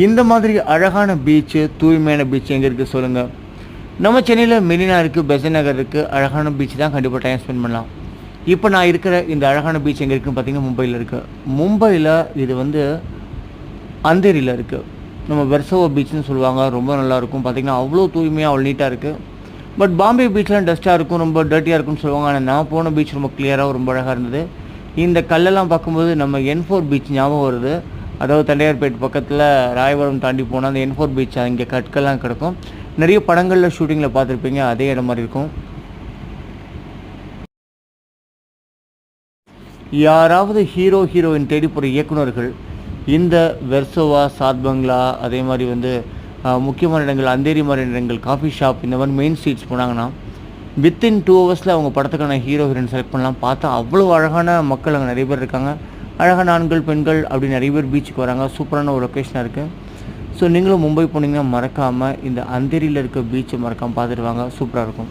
இந்த மாதிரி அழகான பீச்சு, தூய்மையான பீச் எங்கே இருக்குது சொல்லுங்கள்? நம்ம சென்னையில் மெரினா இருக்குது, பெசன்ட் நகர் இருக்குது. அழகான பீச் தான், கண்டிப்பாக டைம் ஸ்பெண்ட் பண்ணலாம். இப்போ நான் இருக்கிற இந்த அழகான பீச் எங்கே இருக்குதுன்னு பார்த்தீங்கன்னா மும்பையில் இருக்குது. மும்பையில் இது வந்து அந்தேரியில் இருக்குது. நம்ம வெர்சோவா பீச்னு சொல்லுவாங்க. ரொம்ப நல்லாயிருக்கும். பார்த்திங்கன்னா அவ்வளோ தூய்மையாக அவ்வளோ நீட்டாக இருக்குது. பட் பாம்பே பீச்லாம் டஸ்ட்டாக இருக்கும், ரொம்ப டர்ட்டியாக இருக்கும்னு சொல்லுவாங்க. ஆனால் நான் போன பீச் ரொம்ப கிளியராக ரொம்ப அழகாக இருந்தது. இந்த கல்லெல்லாம் பார்க்கும்போது நம்ம N4 பீச் ஞாபகம் வருது. அதாவது தண்டையார்பேட் பக்கத்தில் ராயவரம் தாண்டி போனால் அந்த N4 பீச், இங்கே கற்கள்லாம் கிடக்கும். நிறைய படங்களில் ஷூட்டிங்கில் பார்த்துருப்பீங்க, அதே இடம் மாதிரி இருக்கும். யாராவது ஹீரோயின் தேடி போகிற இயக்குநர்கள் இந்த வெர்சோவா, சாத் பங்களா, அதே மாதிரி வந்து முக்கியமான இடங்கள் அந்தேரி மாதிரி இடங்கள், காஃபி ஷாப், இந்த மாதிரி மெயின் ஸ்ட்ரீட்ஸ் போனாங்கன்னா வித்தின் 2 ஹவர்ஸில் அவங்க படத்துக்கான ஹீரோயின் செலக்ட் பண்ணலாம். பார்த்தா அவ்வளோ அழகான மக்கள் அங்கே நிறைய பேர் இருக்காங்க. அழகான ஆண்கள், பெண்கள் அப்படி நிறைய பேர் பீச்சுக்கு வராங்க. சூப்பரான ஒரு லொக்கேஷனாக இருக்குது. ஸோ நீங்களும் மும்பை போனீங்கன்னா மறக்காமல் இந்த அந்தேரியில் இருக்க பீச்சை மறக்காமல் பார்த்துட்டு வாங்க. சூப்பராக இருக்கும்.